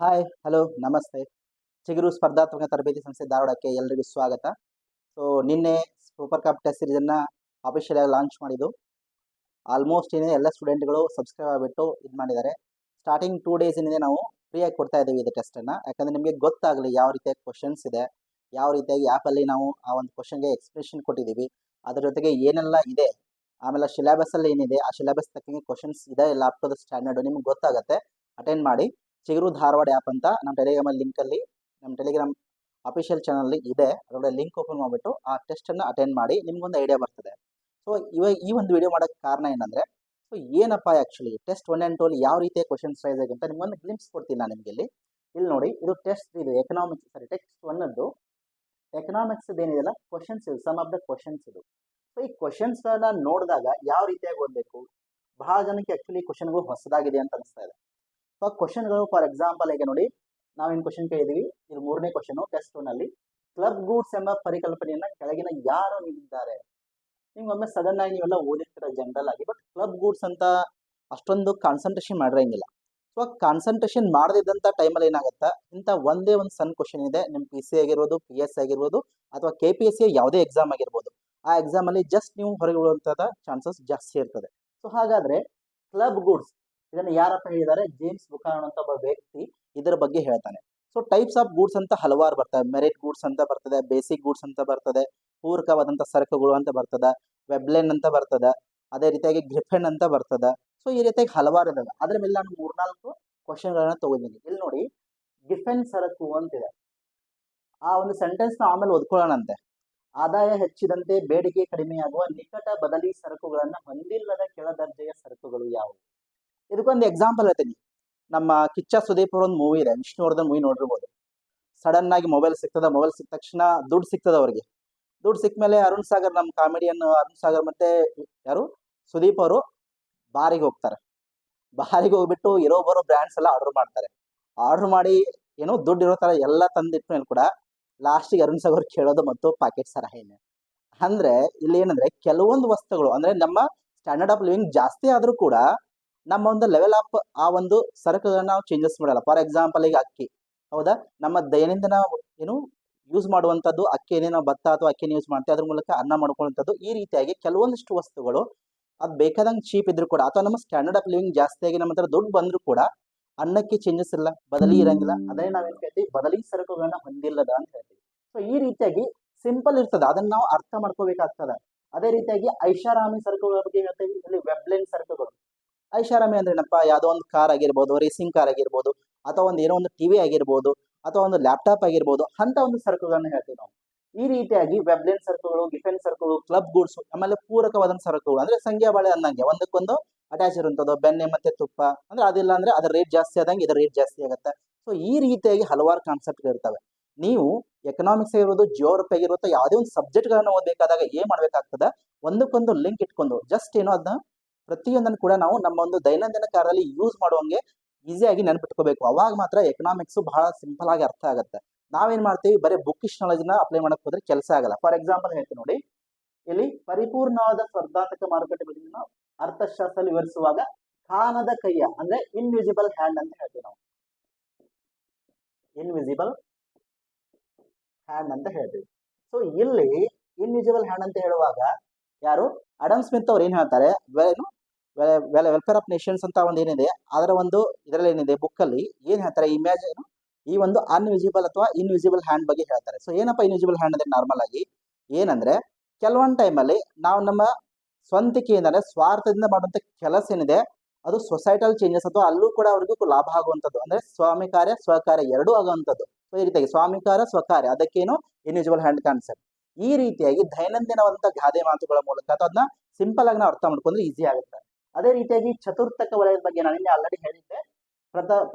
Hi, hello, ನಮಸ್ತೆ. ಚಿಗುರು ಸ್ಪರ್ಧಾತ್ಮಕ ತರಬೇತಿ ಸಂಸ್ಥೆ ಧಾರವಾಡಕ್ಕೆ ಎಲ್ಲರಿಗೂ ಸ್ವಾಗತ. ಸೊ ನಿನ್ನೆ ಸೂಪರ್ ಕಪ್ ಟೆಸ್ಟ್ ಸೀರೀಸನ್ನ ಅಫಿಷಿಯಲ್ ಆಗಿ ಲಾಂಚ್ ಮಾಡಿದ್ದು. ಆಲ್ಮೋಸ್ಟ್ ಏನಿದೆ ಎಲ್ಲ ಸ್ಟೂಡೆಂಟ್ಗಳು ಸಬ್ಸ್ಕ್ರೈಬ್ ಆಗಿಬಿಟ್ಟು ಇದು ಮಾಡಿದ್ದಾರೆ. ಸ್ಟಾರ್ಟಿಂಗ್ 2 ಡೇಸ್ ಏನಿದೆ ನಾವು ಫ್ರೀಯಾಗಿ ಕೊಡ್ತಾ ಇದ್ದೀವಿ ಇದು ಟೆಸ್ಟನ್ನು. ಯಾಕಂದರೆ ನಿಮಗೆ ಗೊತ್ತಾಗಲಿ ಯಾವ ರೀತಿಯಾಗಿ ಕ್ವಶನ್ಸ್ ಇದೆ, ಯಾವ ರೀತಿಯಾಗಿ ಆ್ಯಪಲ್ಲಿ ನಾವು ಆ ಒಂದು ಕ್ವಶನ್ಗೆ ಎಕ್ಸ್ಪ್ರೆಷನ್ ಕೊಟ್ಟಿದ್ದೀವಿ, ಅದ್ರ ಜೊತೆಗೆ ಏನೆಲ್ಲ ಇದೆ, ಆಮೇಲೆ ಸಿಲೆಬಸ್ಸಲ್ಲಿ ಏನಿದೆ ಆ ಸಿಲೆಬಸ್ ತಕ್ಕಂಗೆ ಕ್ವಶನ್ಸ್ ಇದೆ ಇಲ್ಲ ಅಪ್ ಟು ದ ಸ್ಟ್ಯಾಂಡರ್ಡು ನಿಮ್ಗೆ ಗೊತ್ತಾಗುತ್ತೆ. ಅಟೆಂಡ್ ಮಾಡಿ. ಚಿಗುರು ಧಾರವಾಡ ಆ್ಯಪ್ ಅಂತ ನಮ್ಮ ಟೆಲಿಗ್ರಾಮಲ್ಲಿ ಲಿಂಕಲ್ಲಿ ನಮ್ಮ ಟೆಲಿಗ್ರಾಮ್ ಅಫಿಷಿಯಲ್ ಚಾನಲ್ ಇದೆ, ಅದರೊಳಗೆ ಲಿಂಕ್ ಓಪನ್ ಮಾಡಿಬಿಟ್ಟು ಆ ಟೆಸ್ಟನ್ನು ಅಟೆಂಡ್ ಮಾಡಿ ನಿಮ್ಗೊಂದು ಐಡಿಯಾ ಬರ್ತದೆ. ಸೊ ಇವಾಗ ಈ ಒಂದು ವಿಡಿಯೋ ಮಾಡೋಕ್ಕೆ ಕಾರಣ ಏನಂದರೆ, ಸೊ ಏನಪ್ಪ ಆ್ಯಕ್ಚುಲಿ ಟೆಸ್ಟ್ 1 ಆ್ಯಂಡ್ 2 ಅಲ್ಲಿ ಯಾವ ರೀತಿಯ ಕ್ವಶನ್ಸ್ ರೈಸ್ ಆಗಿ ಅಂತ ನಿಮ್ಗೊಂದು ಗ್ಲಿಮ್ಸ್ ಕೊಡ್ತೀನಿ ನಾನು ನಿಮಗೆ ಇಲ್ಲಿ ನೋಡಿ. ಇದು ಟೆಸ್ಟ್ ಇದು ಟೆಕ್ಸ್ಟ್ 1ದ್ದು ಎಕನಾಮಿಕ್ಸ್ ಏನಿದೆಯಲ್ಲ ಕ್ವಶನ್ಸ್ ಇದು, ಸಮ್ ಆಫ್ ದ ಕ್ವಶನ್ಸ್ ಇದು. ಸೊ ಈ ಕ್ವಶನ್ಸ್ಗಳನ್ನ ನೋಡಿದಾಗ ಯಾವ ರೀತಿಯಾಗಿ ಓದಬೇಕು, ಬಹಳ ಜನಕ್ಕೆ ಆ್ಯಕ್ಚುಲಿ ಕ್ವಶನ್ಗಳು ಹೊಸದಾಗಿದೆ ಅಂತ ಅನಿಸ್ತಾ ಇದೆ. ಸೊ ಆ ಕ್ವಶನ್ಗಳು ಫಾರ್ ಎಕ್ಸಾಂಪಲ್ ಈಗ ನೋಡಿ, ನಾವೇನು ಕ್ವಶನ್ ಕೇಳಿದೀವಿ, ಇದು 3ನೇ ಕ್ವಶನು ಟೆಸ್ಟ್ 1 ಕ್ಲಬ್ ಗೂಡ್ಸ್ ಎಂಬ ಪರಿಕಲ್ಪನೆಯನ್ನ ಕೆಳಗಿನ ಯಾರು ನೀಡಿದ್ದಾರೆ. ನಿಮ್ಗೊಮ್ಮೆ ಸಡನ್ ಆಗಿ ನೀವೆಲ್ಲ ಓದಿರ್ತೀರ ಜನರಲ್ ಆಗಿ, ಬಟ್ ಕ್ಲಬ್ ಗೂಡ್ಸ್ ಅಂತ ಅಷ್ಟೊಂದು ಕಾನ್ಸಂಟ್ರೇಷನ್ ಮಾಡಿರಂಗಿಲ್ಲ. ಸೊ ಆ ಕಾನ್ಸಂಟ್ರೇಷನ್ ಮಾಡದಿದ್ದಂಥ ಟೈಮಲ್ಲಿ ಏನಾಗುತ್ತಾ, ಇಂಥ ಒಂದೇ ಒಂದು ಸಣ್ಣ ಕ್ವಶನ್ ಇದೆ ನಿಮ್ಮ PC ಆಗಿರ್ಬೋದು, PS ಆಗಿರ್ಬೋದು, ಅಥವಾ KPSC ಯಾವುದೇ ಎಕ್ಸಾಮ್ ಆಗಿರ್ಬೋದು, ಆ ಎಕ್ಸಾಮಲ್ಲಿ ಜಸ್ಟ್ ನೀವು ಹೊರಗೆ ಬೀಳುವಂಥದ್ದು ಚಾನ್ಸಸ್ ಜಾಸ್ತಿ ಇರ್ತದೆ. ಸೊ ಹಾಗಾದರೆ ಕ್ಲಬ್ ಗೂಡ್ಸ್ ಇದನ್ನು ಯಾರಪ್ಪ ಹೇಳಿದ್ದಾರೆ, ಜೇಮ್ಸ್ ಬುಕಾನನ್ ಅಂತ ಒಬ್ಬ ವ್ಯಕ್ತಿ ಇದರ ಬಗ್ಗೆ ಹೇಳ್ತಾನೆ. ಸೊ ಟೈಪ್ಸ್ ಆಫ್ ಗೂಡ್ಸ್ ಅಂತ ಹಲವಾರು ಬರ್ತವೆ. ಮೆರಿಟ್ ಗೂಡ್ಸ್ ಅಂತ ಬರ್ತದೆ, ಬೇಸಿಕ್ ಗೂಡ್ಸ್ ಅಂತ ಬರ್ತದೆ, ಪೂರಕವಾದಂಥ ಸರಕುಗಳು ಅಂತ ಬರ್ತದೆ, ವೆಬ್ಲೆನ್ ಅಂತ ಬರ್ತದೆ, ಅದೇ ರೀತಿಯಾಗಿ ಗ್ರಿಫೆನ್ ಅಂತ ಬರ್ತದೆ. ಸೊ ಈ ರೀತಿಯಾಗಿ ಹಲವಾರು ಇದಾವೆ. ಅದ್ರ ಮೇಲೆ ನಾನು 3-4 ಕ್ವಶನ್ಗಳನ್ನ ತಗೊಂಡಿದ್ದೀನಿ. ಇಲ್ಲಿ ನೋಡಿ, ಗಿಫೆನ್ ಸರಕು ಅಂತಿದೆ. ಆ ಒಂದು ಸೆಂಟೆನ್ಸ್ನ ಆಮೇಲೆ ಓದ್ಕೊಳ್ಳೋಣಂತೆ. ಆದಾಯ ಹೆಚ್ಚಿದಂತೆ ಬೇಡಿಕೆ ಕಡಿಮೆಯಾಗುವ ನಿಕಟ ಬದಲಿ ಸರಕುಗಳನ್ನು ಹೊಂದಿಲ್ಲದ ಕೆಳದರ್ಜೆಯ ಸರಕುಗಳು ಯಾವುವು. ಇದಕ್ಕೊಂದು ಎಕ್ಸಾಂಪಲ್ ಹೇಳ್ತೀನಿ. ನಮ್ಮ ಕಿಚ್ಚ ಸುದೀಪ್ ಅವ್ರ ಒಂದು ಮೂವಿ ಇದೆ, ವಿಷ್ಣುವರ್ಧನ್ ಮೂವಿ ನೋಡಿರ್ಬೋದು. ಸಡನ್ ಆಗಿ ಮೊಬೈಲ್ ಸಿಗ್ತದ, ಮೊಬೈಲ್ ಸಿಕ್ಕ ತಕ್ಷಣ ದುಡ್ಡು ಸಿಗ್ತದ ಅವ್ರಿಗೆ. ದುಡ್ಡು ಸಿಕ್ಕ ಮೇಲೆ ಅರುಣ್ ಸಾಗರ್, ನಮ್ಮ ಕಾಮಿಡಿಯನ್ ಅರುಣ್ ಸಾಗರ್ ಮತ್ತೆ ಯಾರು ಸುದೀಪ್ ಅವರು ಬಾರಿಗೆ ಹೋಗ್ತಾರೆ. ಬಾರಿಗೆ ಹೋಗ್ಬಿಟ್ಟು ಇರೋ ಬರೋ ಬ್ರ್ಯಾಂಡ್ಸ್ ಎಲ್ಲ ಆರ್ಡರ್ ಮಾಡ್ತಾರೆ. ಆರ್ಡರ್ ಮಾಡಿ ಏನೋ ದುಡ್ಡು ಇರೋ ಥರ ಎಲ್ಲ ತಂದಿಟ್ಟ ಮೇಲೆ ಕೂಡ ಲಾಸ್ಟಿಗೆ ಅರುಣ್ ಸಾಗರ್ ಕೇಳೋದು ಮತ್ತು ಪಾಕೆಟ್ ಸರಾಯಿನೇ. ಅಂದ್ರೆ ಇಲ್ಲಿ ಏನಂದ್ರೆ ಕೆಲವೊಂದು ವಸ್ತುಗಳು ಅಂದ್ರೆ ನಮ್ಮ ಸ್ಟ್ಯಾಂಡರ್ಡ್ ಆಫ್ ಲಿವಿಂಗ್ ಜಾಸ್ತಿ ಆದ್ರೂ ಕೂಡ ನಮ್ಮ ಒಂದು ಲೆವೆಲ್ ಅಪ್ ಆ ಒಂದು ಸರಕುಗಳನ್ನ ನಾವು ಚೇಂಜಸ್ ಮಾಡಲ್ಲ. ಫಾರ್ ಎಕ್ಸಾಂಪಲ್ ಈಗ ಅಕ್ಕಿ, ಹೌದಾ, ನಮ್ಮ ದೈನಂದಿನ ಏನು ಯೂಸ್ ಮಾಡುವಂಥದ್ದು ಅಕ್ಕಿ, ಏನೇ ನಾವು ಭತ್ತ ಅಥವಾ ಅಕ್ಕಿನ ಯೂಸ್ ಮಾಡ್ತೀವಿ, ಅದ್ರ ಮೂಲಕ ಅನ್ನ ಮಾಡ್ಕೊಳ್ಳುವಂಥದ್ದು. ಈ ರೀತಿಯಾಗಿ ಕೆಲವೊಂದಿಷ್ಟು ವಸ್ತುಗಳು ಅದು ಬೇಕಾದಂಗೆ ಚೀಪ್ ಇದ್ರು ಕೂಡ, ಅಥವಾ ನಮ್ಮ ಸ್ಟ್ಯಾಂಡರ್ಡ್ ಆಫ್ ಲಿವಿಂಗ್ ಜಾಸ್ತಿಯಾಗಿ ನಮ್ಮ ಹತ್ರ ದುಡ್ಡು ಬಂದರೂ ಕೂಡ ಅನ್ನಕ್ಕೆ ಚೇಂಜಸ್ ಇಲ್ಲ, ಬದಲಿ ಇರಂಗಿಲ್ಲ. ಅದೇ ನಾವೇನು ಹೇಳ್ತೀವಿ, ಬದಲಿ ಸರಕುಗಳನ್ನ ಹೊಂದಿಲ್ಲದ ಅಂತ ಹೇಳ್ತೀವಿ. ಸೊ ಈ ರೀತಿಯಾಗಿ ಸಿಂಪಲ್ ಇರ್ತದೆ, ಅದನ್ನ ನಾವು ಅರ್ಥ ಮಾಡ್ಕೋಬೇಕಾಗ್ತದೆ. ಅದೇ ರೀತಿಯಾಗಿ ಐಷಾರಾಮಿ ಸರಕುಗಳ ಬಗ್ಗೆ ಹೇಳ್ತೀವಿ, ಇಲ್ಲಿ ವೆಬ್ಲೆನ್ ಸರಕುಗಳು. ಐಷಾರಾಮಿ ಅಂದ್ರೆ ಏನಪ್ಪ, ಯಾವುದೋ ಒಂದು ಕಾರ್ ಆಗಿರ್ಬೋದು, ರೇಸಿಂಗ್ ಕಾರ್ ಆಗಿರ್ಬೋದು, ಅಥವಾ ಒಂದು ಏನೋ ಒಂದು ಟಿವಿ ಆಗಿರ್ಬೋದು, ಅಥವಾ ಒಂದು ಲ್ಯಾಪ್ಟಾಪ್ ಆಗಿರ್ಬೋದು, ಅಂತ ಒಂದು ಸರಕುಗಳನ್ನ ಹೇಳ್ತೀವಿ ನಾವು. ಈ ರೀತಿಯಾಗಿ ವೆಬ್ಲೆನ್ ಸರಕುಗಳು, ಡಿಫೆನ್ಸ್ ಸರಕುಗಳು, ಕ್ಲಬ್ ಗೂಡ್ಸ್, ಆಮೇಲೆ ಪೂರಕವಾದಂಥ ಸರಕುಗಳು ಅಂದ್ರೆ ಸಂಖ್ಯಾ ಬಾಳೆ ಅನ್ನಂಗೆ ಒಂದಕ್ಕೊಂದು ಅಟ್ಯಾಚ್ ಇರುವಂಥದ್ದು, ಬೆಣ್ಣೆ ಮತ್ತೆ ತುಪ್ಪ. ಅಂದ್ರೆ ಅದಿಲ್ಲ ಅಂದ್ರೆ ಅದರ ರೇಟ್ ಜಾಸ್ತಿ ಆದಂಗೆ ಇದರ ರೇಟ್ ಜಾಸ್ತಿ ಆಗುತ್ತೆ. ಸೊ ಈ ರೀತಿಯಾಗಿ ಹಲವಾರು ಕಾನ್ಸೆಪ್ಟ್ ಇರ್ತವೆ. ನೀವು ಎಕನಾಮಿಕ್ಸ್ ಆಗಿರ್ಬೋದು, ಜಿಯೋಗ್ರಫಿ ಆಗಿರ್ಬೋದು, ಯಾವುದೇ ಒಂದು ಸಬ್ಜೆಕ್ಟ್ಗಳನ್ನ ಓದಬೇಕಾದಾಗ ಏನ್ ಮಾಡ್ಬೇಕಾಗ್ತದೆ, ಒಂದಕ್ಕೊಂದು ಲಿಂಕ್ ಇಟ್ಕೊಂಡು ಜಸ್ಟ್ ಏನೋ ಅದನ್ನ ಪ್ರತಿಯೊಂದನ್ನು ಕೂಡ ನಾವು ನಮ್ಮ ಒಂದು ದೈನಂದಿನ ಕಾರ್ಯದಲ್ಲಿ ಯೂಸ್ ಮಾಡುವಂಗೆ ಈಸಿಯಾಗಿ ನೆನಪಿಟ್ಕೋಬೇಕು. ಅವಾಗ ಮಾತ್ರ ಎಕನಾಮಿಕ್ಸ್ ಬಹಳ ಸಿಂಪಲ್ ಆಗಿ ಅರ್ಥ ಆಗುತ್ತೆ. ನಾವೇನ್ ಮಾಡ್ತೀವಿ, ಬರೀ ಬುಕ್ಕಿಶ್ ನಾಲೆಜ್ನ ಅಪ್ಲೈ ಮಾಡಕ್ ಹೋದ್ರೆ ಕೆಲಸ ಆಗಲ್ಲ. ಫಾರ್ ಎಕ್ಸಾಂಪಲ್ ಹೇಳ್ತೀನಿ ನೋಡಿ, ಇಲ್ಲಿ ಪರಿಪೂರ್ಣವಾದ ಸ್ಪರ್ಧಾತ್ಮಕ ಮಾರುಕಟ್ಟೆ ಬೆಲೆಯನ್ನು ಅರ್ಥಶಾಸ್ತ್ರ ವಿವರಿಸುವಾಗ ಕಾಣದ ಕೈಯ ಅಂದ್ರೆ ಇನ್ವಿಸಿಬಲ್ ಹ್ಯಾಂಡ್ ಅಂತ ಹೇಳ್ತೀವಿ ನಾವು. ಇನ್ವಿಸಿಬಲ್ ಹ್ಯಾಂಡ್ ಅಂತ ಹೇಳ್ತೀವಿ. ಸೊ ಇಲ್ಲಿ ಇನ್ವಿಸಿಬಲ್ ಹ್ಯಾಂಡ್ ಅಂತ ಹೇಳುವಾಗ ಯಾರು, ಅಡಮ್ ಸ್ಮಿತ್ ಅವ್ರು ಏನ್ ಹೇಳ್ತಾರೆ, ವೆಲ್ಫೇರ್ ಆಫ್ ನೇಷನ್ಸ್ ಅಂತ ಒಂದು ಏನಿದೆ ಅದರ ಒಂದು ಇದರಲ್ಲಿ ಏನಿದೆ ಬುಕ್ ಅಲ್ಲಿ ಏನ್ ಹೇಳ್ತಾರೆ, ಇಮ್ಯಾಜಿನ್ ಈ ಒಂದು ಅನ್ವಿಸಿಬಲ್ ಅಥವಾ ಇನ್ವಿಸಿಬಲ್ ಹ್ಯಾಂಡ್ ಬಗ್ಗೆ ಹೇಳ್ತಾರೆ. ಸೊ ಏನಪ್ಪ ಇನ್ವಿಸಿಬಲ್ ಹ್ಯಾಂಡ್ ಅಂದ್ರೆ, ನಾರ್ಮಲ್ ಆಗಿ ಏನಂದ್ರೆ ಕೆಲವೊಂದು ಟೈಮಲ್ಲಿ ನಾವು ನಮ್ಮ ಸ್ವಂತಿಕೆ ಏನಂದ್ರೆ ಸ್ವಾರ್ಥದಿಂದ ಮಾಡುವಂತ ಕೆಲಸ ಏನಿದೆ ಅದು ಸೊಸೈಟಲ್ ಚೇಂಜಸ್ ಅಥವಾ ಅಲ್ಲೂ ಕೂಡ ಅವ್ರಿಗೂ ಲಾಭ ಆಗುವಂಥದ್ದು, ಅಂದ್ರೆ ಸ್ವಾಮಿ ಕಾರ್ಯ ಸ್ವಕಾರ್ಯ ಎರಡೂ ಆಗುವಂಥದ್ದು. ಸೊ ಈ ರೀತಿಯಾಗಿ ಸ್ವಾಮಿ ಕಾರ್ಯ ಸ್ವಕಾರ್ಯ, ಅದಕ್ಕೇನು ಇನ್ವಿಸಿಬಲ್ ಹ್ಯಾಂಡ್ ಕಾನ್ಸೆಪ್ಟ್. ಈ ರೀತಿಯಾಗಿ ದೈನಂದಿನವಂತ ಗಾದೆ ಮಾತುಗಳ ಮೂಲಕ ಅಥವಾ ಅದನ್ನ ಸಿಂಪಲ್ ಆಗಿ ನಾವು ಅರ್ಥ ಮಾಡ್ಕೊಂಡ್ರೆ ಈಸಿ ಆಗುತ್ತೆ. ಅದೇ ರೀತಿಯಾಗಿ ಚತುರ್ಥಕ ವಲಯದ ಬಗ್ಗೆ ನಾನು ಆಲ್ರೆಡಿ ಹೇಳಿದ್ದೆ.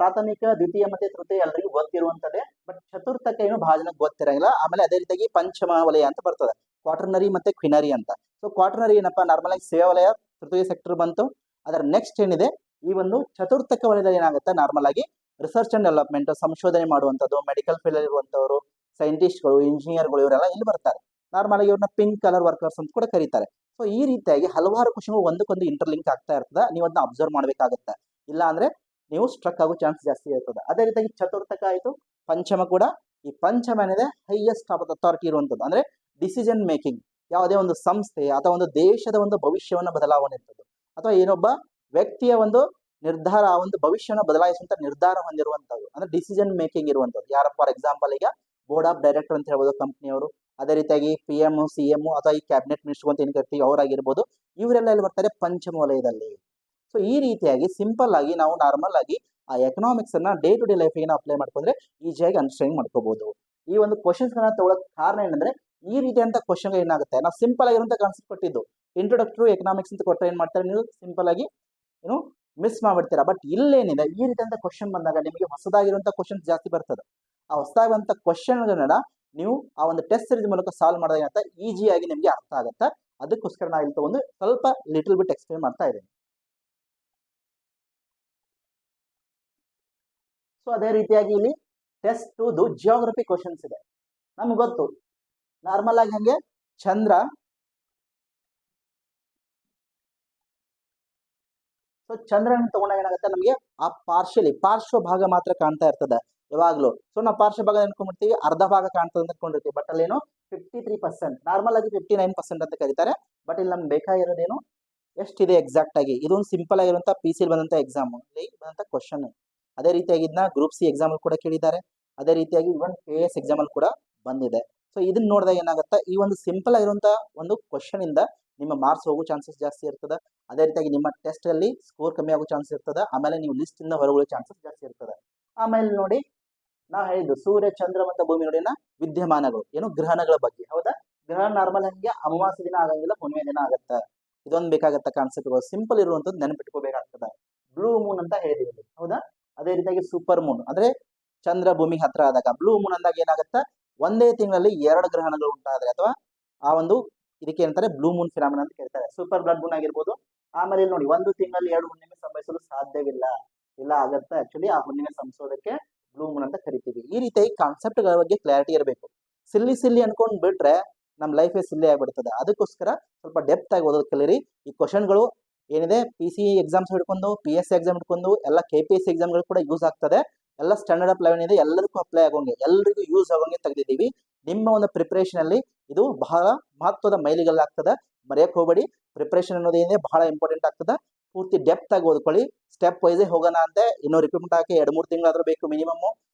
ಪ್ರಾಥಮಿಕ, ದ್ವಿತೀಯ ಮತ್ತೆ ತೃತೀಯ ಎಲ್ಲರಿಗೂ ಗೊತ್ತಿರುವಂತದ್ದೇ, ಬಟ್ ಚತುರ್ಥಕ ಏನು ಬಹಳ ಜನಕ್ಕೆ ಗೊತ್ತಿರಂಗಿಲ್ಲ. ಆಮೇಲೆ ಅದೇ ರೀತಿಯಾಗಿ ಪಂಚಮ ವಲಯ ಅಂತ ಬರ್ತದೆ, ಕ್ವಾಟರ್ನರಿ ಮತ್ತೆ ಕ್ವಿನರಿ ಅಂತ. ಸೊ ಕ್ವಾಟರ್ನರಿ ಏನಪ್ಪಾ, ನಾರ್ಮಲ್ ಆಗಿ ಸೇವಾ ವಲಯ, ತೃತೀಯ ಸೆಕ್ಟರ್ ಬಂತು. ಅದರ ನೆಕ್ಸ್ಟ್ ಏನಿದೆ ಈ ಒಂದು ಚತುರ್ಥಕ ವಲಯದಲ್ಲಿ ಏನಾಗುತ್ತೆ, ನಾರ್ಮಲ್ ಆಗಿ ರಿಸರ್ಚ್ ಅಂಡ್ ಡೆವಲಪ್ಮೆಂಟ್, ಸಂಶೋಧನೆ ಮಾಡುವಂಥದ್ದು, ಮೆಡಿಕಲ್ ಫೀಲ್ಡ್ ಇರುವಂತವರು, ಸೈಂಟಿಸ್ಟ್ಗಳು, ಇಂಜಿನಿಯರ್ಗಳು ಇವರೆಲ್ಲ ಇಲ್ಲಿ ಬರ್ತಾರೆ. ನಾರ್ಮಲ್ ಆಗಿ ಇವ್ರನ್ನ ಪಿಂಕ್ ಕಲರ್ ವರ್ಕರ್ಸ್ ಅಂತ ಕೂಡ ಕರೀತಾರೆ. ಸೊ ಈ ರೀತಿಯಾಗಿ ಹಲವಾರು ಕ್ವಶನ್ಗಳು ಒಂದಕ್ಕೊಂದು ಇಂಟರ್ಲಿಂಕ್ ಆಗ್ತಾ ಇರ್ತದೆ. ನೀವು ಅದನ್ನ ಅಬ್ಸರ್ವ್ ಮಾಡ್ಬೇಕಾಗುತ್ತೆ. ಇಲ್ಲ ಅಂದ್ರೆ ನೀವು ಸ್ಟ್ರಕ್ ಆಗೋ ಚಾನ್ಸ್ ಜಾಸ್ತಿ ಇರ್ತದೆ. ಅದೇ ರೀತಿಯಾಗಿ ಚತುರ್ಥಕ ಆಯಿತು, ಪಂಚಮ ಕೂಡ. ಈ ಪಂಚಮ ಏನಿದೆ ಹೈಯೆಸ್ಟ್ ಆಫ್ ಅಥಾರಿಟಿ ಇರುವಂಥದ್ದು, ಅಂದ್ರೆ ಡಿಸಿಷನ್ ಮೇಕಿಂಗ್. ಯಾವುದೇ ಒಂದು ಸಂಸ್ಥೆ ಅಥವಾ ಒಂದು ದೇಶದ ಒಂದು ಭವಿಷ್ಯವನ್ನು ಬದಲಾವಣೆ ಇರ್ತದೆ, ಅಥವಾ ಏನೊಬ್ಬ ವ್ಯಕ್ತಿಯ ಒಂದು ನಿರ್ಧಾರ ಆ ಒಂದು ಭವಿಷ್ಯವನ್ನು ಬದಲಾಯಿಸುವಂತ ನಿರ್ಧಾರ ಹೊಂದಿರುವಂತದ್ದು, ಅಂದ್ರೆ ಡಿಸಿಷನ್ ಮೇಕಿಂಗ್ ಇರುವಂತದ್ದು. ಯಾರ ಫಾರ್ ಎಕ್ಸಾಂಪಲ್ ಈಗ ಬೋರ್ಡ್ ಆಫ್ ಡೈರೆಕ್ಟರ್ ಅಂತ ಹೇಳ್ಬೋದು ಕಂಪ್ನಿಯವರು. ಅದೇ ರೀತಿಯಾಗಿ PM, CM ಅಥವಾ ಈ ಕ್ಯಾಬಿನೆಟ್ ಮಿನಿಸ್ಟರ್ ಅಂತ ಏನ್ ಕರಿತೀವಿ ಅವರಾಗಿರ್ಬೋದು. ಇವರೆಲ್ಲ ಎಲ್ಲಿ ಬರ್ತಾರೆ? ಪಂಚಮ ವಲಯದಲ್ಲಿ. ಸೊ ಈ ರೀತಿಯಾಗಿ ಸಿಂಪಲ್ ಆಗಿ ನಾವು ನಾರ್ಮಲ್ ಆಗಿ ಆ ಎಕನಾಮಿಕ್ಸ್ ಅನ್ನ ಡೇ ಟು ಡೇ ಲೈಫ್ಗೆ ನಾವು ಅಪ್ಲೈ ಮಾಡ್ಕೊಂಡ್ರೆ ಈಸಿಯಾಗಿ ಅಂಡರ್ಸ್ಟ್ಯಾಂಡ್ ಮಾಡ್ಕೋಬಹುದು. ಈ ಒಂದು ಕ್ವಶನ್ಸ್ ಗಳನ್ನ ತಗೊಳ್ಳೋಕೆ ಕಾರಣ ಏನಂದ್ರೆ ಈ ರೀತಿಯಂತ ಕ್ವಶನ್ ಏನಾಗುತ್ತೆ, ನಾವು ಸಿಂಪಲ್ ಆಗಿರುವಂತ ಕಾನ್ಸೆಪ್ಟ್ ಕೊಟ್ಟಿದ್ದು ಇಂಟ್ರೊಡಕ್ಟರಿ ಎಕನಾಮಿಕ್ಸ್ ಅಂತ ಕೊಟ್ಟರೆ ಏನ್ ಮಾಡ್ತಾರೆ, ನೀವು ಸಿಂಪಲ್ ಆಗಿ ಏನು ಮಿಸ್ ಮಾಡ್ಬಿಡ್ತೀರಾ. ಬಟ್ ಇಲ್ಲೇನಿದೆ, ಈ ರೀತಿಯಂತ ಕ್ವಶನ್ ಬಂದಾಗ ನಿಮಗೆ ಹೊಸದಾಗಿರುವಂತ ಕ್ವಶನ್ಸ್ ಜಾಸ್ತಿ ಬರ್ತದೆ. ಆ ಹೊಸದಾಗಿರುವಂತ ಕ್ವಶನ್ಗಳನ್ನ ನೀವು ಆ ಒಂದು ಟೆಸ್ಟ್ ಸೀರೀಸ್ ಮೂಲಕ ಸಾಲ್ವ್ ಮಾಡಿದಾಗ ಅಂತ ಈಸಿಯಾಗಿ ನಿಮಗೆ ಅರ್ಥ ಆಗುತ್ತೆ. ಅದಕ್ಕೋಸ್ಕರ ನಾವು ಇಲ್ಲಿ ತಗೊಂಡು ಸ್ವಲ್ಪ ಲಿಟಲ್ ಬಿಟ್ ಎಕ್ಸ್ಪ್ಲೇನ್ ಮಾಡ್ತಾ ಇದ್ದೀನಿ. ಸೊ ಅದೇ ರೀತಿಯಾಗಿ ಇಲ್ಲಿ ಟೆಸ್ಟ್ 2 ಜಿಯೋಗ್ರಫಿ ಕ್ವಶನ್ಸ್ ಇದೆ. ನಮ್ಗೆ ಗೊತ್ತು ನಾರ್ಮಲ್ ಆಗಿ ಹಂಗೆ ಚಂದ್ರ, ಸೊ ಚಂದ್ರನ ತಗೊಂಡಾಗ ಏನಾಗುತ್ತೆ, ನಮಗೆ ಆ ಪಾರ್ಶ್ವ ಭಾಗ ಮಾತ್ರ ಕಾಣ್ತಾ ಇರ್ತದೆ ಯಾವಾಗ್ಲೂ. ಸೊ ನಾವು ಪಾರ್ಶ್ವ ಭಾಗ ಅನ್ಕೊಂಡ್ಬಿಡ್ತೀವಿ, ಅರ್ಧ ಭಾಗ ಕಾಣ್ತದೆ ಅಂತ ಅನ್ಕೊಂಡಿರ್ತೀವಿ. ಬಟ್ ಅಲ್ಲೇನು 53%, ನಾರ್ಮಲ್ ಆಗಿ 59% ಅಂತ ಕರೀತಾರೆ. ಬಟ್ ಇಲ್ಲಿ ನಮ್ಗೆ ಬೇಕಾಗಿರೋದೇನು ಎಷ್ಟಿದೆ ಎಕ್ಸಾಕ್ಟ್ ಆಗಿ. ಇದೊಂದು ಸಿಂಪಲ್ ಆಗಿರುವಂತ PC ಬಂದಂತ ಎಕ್ಸಾಮ್ ಬಂದಂತ ಕ್ವಶನ್. ಅದೇ ರೀತಿಯಾಗಿ ಇದನ್ನ ಗ್ರೂಪ್ C ಎಕ್ಸಾಮ್ ಕೂಡ ಕೇಳಿದ್ದಾರೆ. ಅದೇ ರೀತಿಯಾಗಿ ಇವನ್ KS ಎಕ್ಸಾಮ್ ಅಲ್ಲಿ ಕೂಡ ಬಂದಿದೆ. ಸೊ ಇದನ್ನ ನೋಡಿದಾಗ ಏನಾಗುತ್ತೆ, ಈ ಒಂದು ಸಿಂಪಲ್ ಆಗಿರುವಂತ ಒಂದು ಕ್ವಶನ್ ಇಂದ ನಿಮ್ಮ ಮಾರ್ಕ್ಸ್ ಹೋಗೋ ಚಾನ್ಸಸ್ ಜಾಸ್ತಿ ಇರ್ತದೆ. ಅದೇ ರೀತಿಯಾಗಿ ನಿಮ್ಮ ಟೆಸ್ಟ್ ಅಲ್ಲಿ ಸ್ಕೋರ್ ಕಮ್ಮಿ ಆಗೋ ಚಾನ್ಸಸ್ ಇರ್ತದೆ. ಆಮೇಲೆ ನೀವು ಲಿಸ್ಟ್ ಇಂದ ಹೊರಗುವ ಚಾನ್ಸಸ್ ಜಾಸ್ತಿ ಇರ್ತದೆ. ಆಮೇಲೆ ನೋಡಿ ನಾವು ಹೇಳಿದ್ದು ಸೂರ್ಯ, ಚಂದ್ರ ಮತ್ತು ಭೂಮಿ ನೋಡಿನ ವಿದ್ಯಮಾನಗಳು, ಏನು ಗ್ರಹಣಗಳ ಬಗ್ಗೆ. ಹೌದಾ, ಗ್ರಹಣ ನಾರ್ಮಲ್ ಹಂಗೆ ಅಮಾವಾಸ್ಯ ದಿನ ಆಗಂಗಿಲ್ಲ, ಹುಣ್ಣಿಮೆ ದಿನ ಆಗತ್ತೆ. ಇದೊಂದು ಬೇಕಾಗತ್ತ ಕಾನ್ಸೆಪ್ಟ್ಗಳು, ಸಿಂಪಲ್ ಇರುವಂತದ್ದು ನೆನಪಿಟ್ಕೋಬೇಕಾಗ್ತದೆ. ಬ್ಲೂ ಮೂನ್ ಅಂತ ಹೇಳಿದೀವಿ, ಹೌದಾ. ಅದೇ ರೀತಿಯಾಗಿ ಸೂಪರ್ ಮೂನ್ ಅಂದ್ರೆ ಚಂದ್ರ ಭೂಮಿಗೆ ಹತ್ರ ಆದಾಗ. ಬ್ಲೂ ಮೂನ್ ಅಂದಾಗ ಏನಾಗತ್ತ, ಒಂದೇ ತಿಂಗಳಲ್ಲಿ 2 ಗ್ರಹಣಗಳು ಉಂಟಾದ್ರೆ ಅಥವಾ ಆ ಒಂದು ಇದಕ್ಕೆ ಏನಂತಾರೆ ಬ್ಲೂ ಮೂನ್ ಫಿನಾಮಿನಾ ಅಂತ ಕೇಳ್ತಾರೆ. ಸೂಪರ್ ಬ್ಲಡ್ ಮೂನ್ ಆಗಿರ್ಬೋದು. ಆಮೇಲೆ ಇಲ್ಲಿ ನೋಡಿ, ಒಂದು ತಿಂಗಳಲ್ಲಿ 2 ಹುಣ್ಣಿಮೆ ಸಂಭವಿಸಲು ಸಾಧ್ಯವಿಲ್ಲ, ಇಲ್ಲ ಆಗತ್ತೆ. ಆಕ್ಚುಲಿ ಆ ಹುಣ್ಣಿಮೆ ಸಂಭವಿಸೋದಕ್ಕೆ ಬ್ಲೂ ಮೂನ್ ಅಂತ ಕರಿತೀವಿ. ಈ ರೀತಿಯಾಗಿ ಕಾನ್ಸೆಪ್ಟ್ ಗಳ ಬಗ್ಗೆ ಕ್ಲಾರಿಟಿ ಇರಬೇಕು. ಸಿಲ್ಲಿ ಅನ್ಕೊಂಡ್ ಬಿಟ್ರೆ ನಮ್ ಲೈಫೇ ಸಿಲ್ಲಿ ಆಗ್ಬಿಡ್ತದೆ. ಅದಕ್ಕೋಸ್ಕರ ಸ್ವಲ್ಪ ಡೆಪ್ತ್ ಆಗಿ ಓದೋದು ಕಲೀರಿ. ಈ ಕ್ವಶನ್ಗಳು ಏನಿದೆ PC ಎಕ್ಸಾಮ್ಸ್ ಹಿಡ್ಕೊಂಡು PSC ಎಕ್ಸಾಮ್ ಹಿಡ್ಕೊಂಡು ಎಲ್ಲ KPSC ಎಕ್ಸಾಮ್ಗಳು ಕೂಡ ಯೂಸ್ ಆಗ್ತದೆ. ಎಲ್ಲ ಸ್ಟ್ಯಾಂಡರ್ಡ್ ಅಪ್ ಲೆವೆಲ್ ಇದೆ, ಎಲ್ಲರಿಗೂ ಅಪ್ಲೈ ಆಗೋಂಗೆ, ಎಲ್ಲರಿಗೂ ಯೂಸ್ ಆಗೋಂಗೆ ತೆಗೆದಿದ್ದೀವಿ. ನಿಮ್ಮ ಒಂದು ಪ್ರಿಪರೇಷನ್ ಅಲ್ಲಿ ಇದು ಬಹಳ ಮಹತ್ವದ ಮೈಲಿಗಲ್ಲಾಗ್ತದೆ. ಮರೆಯಕ್ ಹೋಗಬೇಡಿ. ಪ್ರಿಪರೇಷನ್ ಅನ್ನೋದೇನಿದೆ ಬಹಳ ಇಂಪಾರ್ಟೆಂಟ್ ಆಗ್ತದೆ. ಪೂರ್ತಿ ಡೆಪ್ತ್ ಆಗಿ ಓದ್ಕೊಳ್ಳಿ. ಸ್ಟೆಪ್ ವೈಸ್ ಹೋಗೋಣ ಅಂತೆ. ಇನ್ನು ರಿಕ್ರೂಟ್ಮೆಂಟ್ ಆಗಿ 2-3 ತಿಂಗಳಾದ್ರೂ ಬೇಕು ಮಿನಿಮಮ್.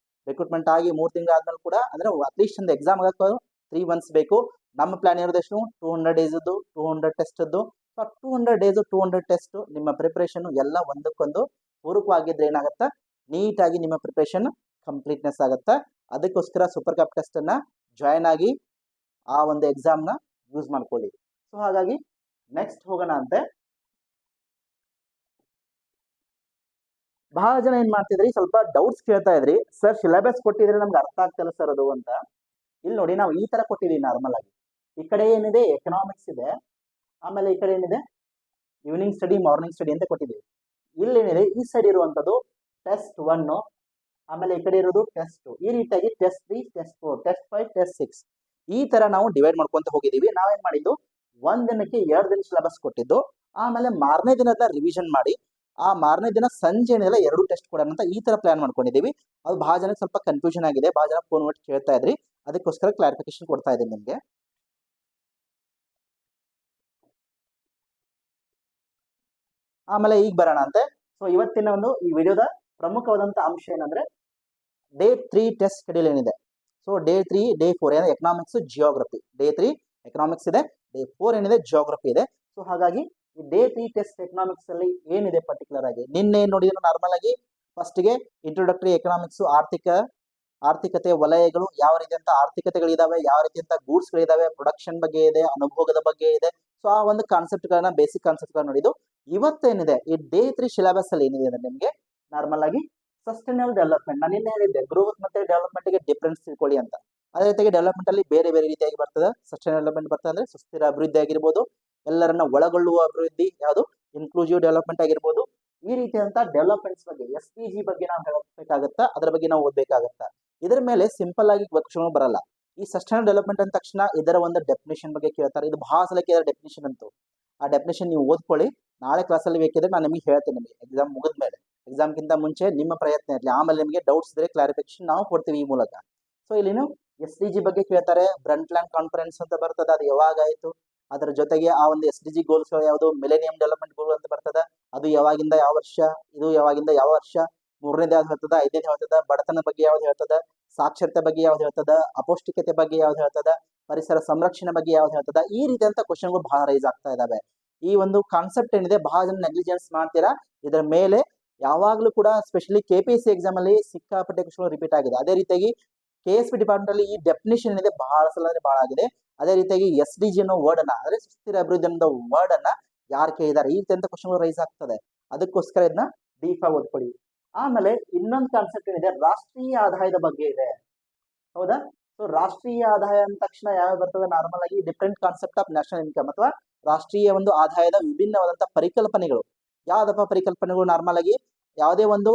ರಿಕ್ರೂಟ್ಮೆಂಟ್ ಆಗಿ 3 ತಿಂಗಳು ಆದ್ಮೇಲೆ ಕೂಡ ಅಂದ್ರೆ ಅಟ್ಲೀಸ್ಟ್ ಒಂದು ಎಕ್ಸಾಮ್ ಆಗಕ್ಕೆ 3 ಮಂತ್ಸ್ ಬೇಕು. ನಮ್ಮ ಪ್ಲಾನ್ ಇರೋದಷ್ಟು 200 ಡೇಸ್ 200 ಟೆಸ್ಟ್ 200 ಡೇಸ್ 200 ಟೆಸ್ಟ್. ನಿಮ್ಮ ಪ್ರಿಪರೇಷನ್ ಎಲ್ಲ ಒಂದಕ್ಕೊಂದು ಪೂರಕವಾಗಿದ್ರೆ ಏನಾಗುತ್ತೆ, ನೀಟಾಗಿ ನಿಮ್ಮ ಪ್ರಿಪರೇಷನ್ ಕಂಪ್ಲೀಟ್ನೆಸ್ ಆಗುತ್ತೆ. ಅದಕ್ಕೋಸ್ಕರ ಸೂಪರ್ ಕಪ್ ಟೆಸ್ಟ್ ಅನ್ನ ಜಾಯ್ನ್ ಆಗಿ ಆ ಒಂದು ಎಕ್ಸಾಮ್ ನ ಯೂಸ್ ಮಾಡ್ಕೊಳ್ಳಿ. ಸೊ ಹಾಗಾಗಿ ನೆಕ್ಸ್ಟ್ ಹೋಗೋಣ ಅಂತೆ. ಬಹಳ ಜನ ಏನ್ ಮಾಡ್ತಿದ್ರಿ, ಸ್ವಲ್ಪ ಡೌಟ್ಸ್ ಕೇಳ್ತಾ ಇದ್ರಿ, ಸರ್ ಸಿಲೆಬಸ್ ಕೊಟ್ಟಿದ್ರೆ ನಮ್ಗೆ ಅರ್ಥ ಆಗ್ತಿಲ್ಲ ಸರ್ ಅದು ಅಂತ. ಇಲ್ಲಿ ನೋಡಿ, ನಾವು ಈ ತರ ಕೊಟ್ಟಿದೀವಿ ನಾರ್ಮಲ್ ಆಗಿ. ಈ ಕಡೆ ಏನಿದೆ ಎಕನಾಮಿಕ್ಸ್ ಇದೆ, ಆಮೇಲೆ ಈ ಕಡೆ ಏನಿದೆ ಈವ್ನಿಂಗ್ ಸ್ಟಡಿ, ಮಾರ್ನಿಂಗ್ ಸ್ಟಡಿ ಅಂತ ಕೊಟ್ಟಿದ್ದೀವಿ. ಇಲ್ಲಿ ಏನಿದೆ ಈ ಸೈಡ್ ಇರುವಂತದ್ದು ಟೆಸ್ಟ್ 1, ಆಮೇಲೆ ಈ ಕಡೆ ಇರೋದು ಟೆಸ್ಟ್ 2. ಈ ರೀತಿಯಾಗಿ ಟೆಸ್ಟ್ 3, ಟೆಸ್ಟ್ 4, ಟೆಸ್ಟ್ 5, ಟೆಸ್ಟ್ 6 ಈ ತರ ನಾವು ಡಿವೈಡ್ ಮಾಡ್ಕೊಂತ ಹೋಗಿದ್ದೀವಿ. ನಾವೇನ್ ಮಾಡಿದ್ದು, ಒಂದ್ ದಿನಕ್ಕೆ 2 ದಿನ ಸಿಲೆಬಸ್ ಕೊಟ್ಟಿದ್ದು, ಆಮೇಲೆ ಮಾರನೇ ದಿನದ ರಿವಿಷನ್ ಮಾಡಿ ಆ ಮಾರನೇ ದಿನ ಸಂಜೆ ಏನಿಲ್ಲ 2 ಟೆಸ್ಟ್ ಕೊಡೋಣ ಅಂತ ಈ ತರ ಪ್ಲಾನ್ ಮಾಡ್ಕೊಂಡಿದ್ದೀವಿ. ಅದು ಬಹಳ ಜನಕ್ಕೆ ಸ್ವಲ್ಪ ಕನ್ಫ್ಯೂಷನ್ ಆಗಿದೆ. ಬಹಳ ಜನ ಫೋನ್ ಮಾಡಿ ಕೇಳ್ತಾ ಇದ್ರಿ, ಅದಕ್ಕೋಸ್ಕರ ಕ್ಲಾರಿಫಿಕೇಶನ್ ಕೊಡ್ತಾ ಇದ್ದೀನಿ ನಿಮ್ಗೆ. ಆಮೇಲೆ ಈಗ ಬರೋಣ ಅಂತೆ. ಸೊ ಇವತ್ತಿನ ಒಂದು ಈ ವಿಡಿಯೋದ ಪ್ರಮುಖವಾದಂತ ಅಂಶ ಏನಂದ್ರೆ ಡೇ 3 ಟೆಸ್ಟ್ ಶೆಡ್ಯೂಲ್ ಏನಿದೆ. ಸೊ ಡೇ 3, ಡೇ 4 ಏನಿದೆ ಎಕನಾಮಿಕ್ಸ್, ಜಿಯೋಗ್ರಫಿ. ಡೇ 3 ಎಕನಾಮಿಕ್ಸ್ ಇದೆ, ಡೇ 4 ಏನಿದೆ ಜಿಯೋಗ್ರಫಿ ಇದೆ. ಸೊ ಹಾಗಾಗಿ ಈ ಡೇ 3 ಟೆಸ್ಟ್ ಎಕನಾಮಿಕ್ಸ್ ಅಲ್ಲಿ ಏನಿದೆ ಪರ್ಟಿಕ್ಯುಲರ್ ಆಗಿ ನಿನ್ನೆ ನೋಡಿದ್ರೆ ನಾರ್ಮಲ್ ಆಗಿ ಫಸ್ಟ್ ಗೆ ಇಂಟ್ರೊಡಕ್ಟರಿ ಎಕನಾಮಿಕ್ಸ್, ಆರ್ಥಿಕತೆ ವಲಯಗಳು, ಯಾವ ರೀತಿಯಂತ ಆರ್ಥಿಕತೆಗಳಿದಾವೆ, ಯಾವ ರೀತಿಯಂತ ಗೂಡ್ಸ್ ಗಳಿದಾವೆ, ಪ್ರೊಡಕ್ಷನ್ ಬಗ್ಗೆ ಇದೆ, ಅನುಭೋಗದ ಬಗ್ಗೆ ಇದೆ. ಸೊ ಆ ಒಂದು ಕಾನ್ಸೆಪ್ಟ್ ಗಳನ್ನ, ಬೇಸಿಕ್ ಕಾನ್ಸೆಪ್ಟ್ ಗಳನ್ನ ನೋಡಿದ್ದು. ಇವತ್ತೇನಿದೆ ಈ ಡೇ 3 ಸಿಲೆಬಸ್ ಅಲ್ಲಿ ಏನಿದೆ ಅಂದ್ರೆ ನಿಮ್ಗೆ ನಾರ್ಮಲ್ ಆಗಿ ಸಸ್ಟೈನಬಲ್ ಡೆವಲಪ್ಮೆಂಟ್. ನಾನು ನಿನ್ನೆ ಹೇಳಿದ್ದೆ ಗ್ರೋತ್ ಮತ್ತೆ ಡೆವಲಪ್ಮೆಂಟ್ ಗೆ ಡಿಫರೆನ್ಸ್ ತಿಳ್ಕೊಳ್ಳಿ ಅಂತ. ಅದೇ ರೀತಿಯಾಗಿ ಡೆವಲಪ್ಮೆಂಟ್ ಅಲ್ಲಿ ಬೇರೆ ಬೇರೆ ರೀತಿಯಾಗಿ ಬರ್ತದೆ. ಸಸ್ಟೈನಬಲ್ ಡೆವಲಪ್ಮೆಂಟ್ ಬರ್ತದೆ ಅಂದ್ರೆ ಸುಸ್ಥಿರ ಅಭಿವೃದ್ಧಿ ಆಗಿರ್ಬೋದು, ಎಲ್ಲರನ್ನ ಒಳಗೊಳ್ಳುವ ಅಭಿವೃದ್ಧಿ, ಯಾವುದು ಇನ್ಕ್ಲೂಸಿವ್ ಡೆವಲಪ್ಮೆಂಟ್ ಆಗಿರ್ಬೋದು. ಈ ರೀತಿಯಂತ ಡೆವಲಪ್ಮೆಂಟ್ಸ್ ಬಗ್ಗೆ SDG ಬಗ್ಗೆ ನಾವು ಹೇಳಬೇಕಾಗತ್ತಾ, ಅದರ ಬಗ್ಗೆ ನಾವು ಓದಬೇಕಾಗತ್ತಾ. ಇದರ ಮೇಲೆ ಸಿಂಪಲ್ ಆಗಿ ಕ್ವಶನ್ ಬರಲ್ಲ. ಈ ಸಸ್ಟೈನಬಲ್ ಡೆವಲಪ್ಮೆಂಟ್ ಅಂದ ತಕ್ಷಣ ಇದರ ಒಂದು ಡೆಫಿನೇಷನ್ ಬಗ್ಗೆ ಕೇಳ್ತಾರೆ. ಇದು ಬಹಳ ಸಲ ಕೇಳಿದ ಡೆಫಿನೇಷನ್ ಅಂತೂ. ಆ ಡೆಫಿನೇಷನ್ ನೀವು ಓದ್ಕೊಳ್ಳಿ. ನಾಳೆ ಕ್ಲಾಸಲ್ಲಿ ಬೇಕಿದ್ರೆ ನಾನು ನಿಮಗೆ ಹೇಳ್ತೇನೆ, ನಿಮಗೆ ಎಕ್ಸಾಮ್ ಮುಗಿದ ಮೇಲೆ. ಎಕ್ಸಾಮ್ಗಿಂತ ಮುಂಚೆ ನಿಮ್ಮ ಪ್ರಯತ್ನ ಇರಲಿ, ಆಮೇಲೆ ನಿಮಗೆ ಡೌಟ್ಸ್ ಇದ್ರೆ ಕ್ಲಾರಿಫಿಕೇಶನ್ ನಾವು ಕೊಡ್ತೀವಿ ಈ ಮೂಲಕ. ಸೊ ಇಲ್ಲಿನು SDG ಬಗ್ಗೆ ಕೇಳ್ತಾರೆ. ಬ್ರಂಟ್ ಲ್ಯಾಂಡ್ ಕಾನ್ಫರೆನ್ಸ್ ಅಂತ ಬರ್ತದೆ, ಅದು ಯಾವಾಗ ಆಯ್ತು, ಅದರ ಜೊತೆಗೆ ಆ ಒಂದು SDG ಗೋಲ್ಸ್ ಯಾವುದು, ಮಿಲೇನಿಯಂ ಡೆವಲಪ್ಮೆಂಟ್ ಗೋಲ್ ಅಂತ ಬರ್ತದೆ, ಅದು ಯಾವಾಗಿಂದ ಯಾವ ವರ್ಷ, ಇದು ಯಾವಾಗಿಂದ ಯಾವ ವರ್ಷ, ಮೂರನೇದು ಯಾವ್ದು ಹೇಳ್ತದ, ಐದನೇದು ಹೇಳ್ತದ, ಬಡತನ ಬಗ್ಗೆ ಯಾವ್ದು ಹೇಳ್ತದ, ಸಾಕ್ಷರತೆ ಬಗ್ಗೆ ಯಾವ್ದು ಹೇಳ್ತದ, ಅಪೌಷ್ಟಿಕತೆ ಬಗ್ಗೆ ಯಾವ್ದು ಹೇಳ್ತದ, ಪರಿಸರ ಸಂರಕ್ಷಣೆ ಬಗ್ಗೆ ಯಾವ್ದು ಹೇಳ್ತದ. ಈ ರೀತಿಯಂತ ಕ್ವಶನ್ಗಳು ಬಹಳ ರೈಸ್ ಆಗ್ತಾ ಇದಾವೆ. ಈ ಒಂದು ಕಾನ್ಸೆಪ್ಟ್ ಏನಿದೆ ಬಹಳ ಜನ ನೆಗ್ಲಿಜೆನ್ಸ್ ಮಾಡ್ತೀರಾ. ಇದರ ಮೇಲೆ ಯಾವಾಗ್ಲೂ ಕೂಡ ಸ್ಪೆಷಲಿ KPSC ಎಕ್ಸಾಮ್ ಅಲ್ಲಿ ಸಿಕ್ಕಾಪಟ್ಟೆ ಕ್ವಶನ್ ರಿಪೀಟ್ ಆಗಿದೆ. ಅದೇ ರೀತಿಯಾಗಿ KSP ಡಿಪಾರ್ಟ್ಮೆಂಟ್ ಅಲ್ಲಿ ಈ ಡೆಫಿನಿಷನ್ ಏನಿದೆ ಬಹಳ ಸಲ ಅಂದ್ರೆ ಬಹಳ ಆಗಿದೆ. ಅದೇ ರೀತಿಯಾಗಿ SDG ಅನ್ನೋ ವರ್ಡ್ ಅನ್ನ, ಅಂದ್ರೆ ಸುಸ್ಥಿರ ಅಭಿವೃದ್ಧಿ ಅನ್ನೋ ವರ್ಡ್ ಅನ್ನ ಯಾರು ಕೇಳಿದಾರೆ, ಈ ರೀತಿಯಂತ ಕ್ವಶನ್ ರೈಸ್ ಆಗ್ತದೆ. ಅದಕ್ಕೋಸ್ಕರ ಇದನ್ನ ಡೀಪ್ ಆಗಿ ಓದ್ಕೊಳ್ಳಿ. ಆಮೇಲೆ ಇನ್ನೊಂದು ಕಾನ್ಸೆಪ್ಟ್ ಏನಿದೆ, ರಾಷ್ಟ್ರೀಯ ಆದಾಯದ ಬಗ್ಗೆ ಇದೆ. ಹೌದಾ? ಸೊ ರಾಷ್ಟ್ರೀಯ ಆದಾಯ ಅಂದ ತಕ್ಷಣ ಯಾವ ಬರ್ತದೆ, ನಾರ್ಮಲ್ ಆಗಿ different concept of national income ಅಥವಾ ರಾಷ್ಟ್ರೀಯ ಒಂದು ಆದಾಯದ ವಿಭಿನ್ನವಾದಂತಹ ಪರಿಕಲ್ಪನೆಗಳು. ಯಾವ್ದಪ್ಪ ಪರಿಕಲ್ಪನೆಗಳು? ನಾರ್ಮಲ್ ಆಗಿ ಯಾವುದೇ ಒಂದು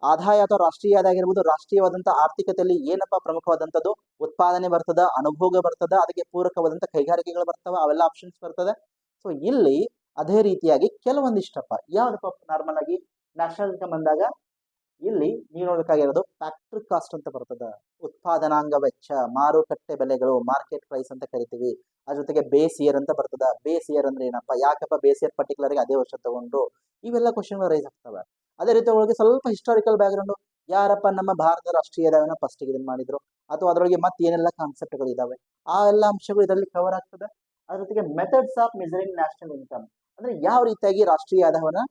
ಆದಾಯ ಅಥವಾ ರಾಷ್ಟ್ರೀಯ ಆದಾಯ ಆಗಿರ್ಬೋದು, ರಾಷ್ಟ್ರೀಯವಾದಂತಹ ಆರ್ಥಿಕತೆಯಲ್ಲಿ ಏನಪ್ಪಾ ಪ್ರಮುಖವಾದಂಥದ್ದು, ಉತ್ಪಾದನೆ ಬರ್ತದ, ಅನುಭೋಗ ಬರ್ತದ, ಅದಕ್ಕೆ ಪೂರಕವಾದಂತ ಕೈಗಾರಿಕೆಗಳು ಬರ್ತವೆ, ಅವೆಲ್ಲ ಆಪ್ಷನ್ಸ್ ಬರ್ತದೆ. ಸೊ ಇಲ್ಲಿ ಅದೇ ರೀತಿಯಾಗಿ ಕೆಲವೊಂದಿಷ್ಟಪ್ಪ ಯಾವ್ದಪ್ಪ ನಾರ್ಮಲ್ ಆಗಿ ನ್ಯಾಷನಲ್ ಇನ್ಕಮ್ ಅಂದಾಗ ಇಲ್ಲಿ ನೀವು ನೋಡ್ಬೇಕಾಗಿರೋದು ಫ್ಯಾಕ್ಟರಿ ಕಾಸ್ಟ್ ಅಂತ ಬರ್ತದ, ಉತ್ಪಾದನಾಂಗ ವೆಚ್ಚ, ಮಾರುಕಟ್ಟೆ ಬೆಲೆಗಳು, ಮಾರ್ಕೆಟ್ ಪ್ರೈಸ್ ಅಂತ ಕರಿತೀವಿ. ಅದ್ರ ಜೊತೆಗೆ ಬೇಸ್ ಇಯರ್ ಅಂತ ಬರ್ತದ. ಬೇಸ್ ಇಯರ್ ಅಂದ್ರೆ ಏನಪ್ಪಾ, ಯಾಕಪ್ಪ ಬೇಸ್ ಇಯರ್ ಪರ್ಟಿಕ್ಯುಲರ್ ಆಗಿ ಅದೇ ವರ್ಷ ತಗೊಂಡು, ಇವೆಲ್ಲ ಕ್ವಶನ್ ರೈಸ್ ಆಗ್ತವೆ. ಅದೇ ರೀತಿ ಒಳಗೆ ಸ್ವಲ್ಪ ಹಿಸ್ಟಾರಿಕಲ್ ಬ್ಯಾಕ್ಗ್ರೌಂಡ್, ಯಾರಪ್ಪ ನಮ್ಮ ಭಾರತ ರಾಷ್ಟ್ರೀಯ ಆದಾಯನ ಫಸ್ಟ್ ಇದನ್ನ ಮಾಡಿದ್ರು, ಅಥವಾ ಅದರೊಳಗೆ ಮತ್ತೆ ಏನೆಲ್ಲ ಕಾನ್ಸೆಪ್ಟ್ಗಳು ಇದಾವೆ, ಆ ಎಲ್ಲ ಅಂಶಗಳು ಇದರಲ್ಲಿ ಕವರ್ ಆಗ್ತದೆ. ಅದ್ರ ಜೊತೆಗೆ methods of measuring national income, ಅಂದ್ರೆ ಯಾವ ರೀತಿಯಾಗಿ ರಾಷ್ಟ್ರೀಯ ಆದಾಯವನ್ನ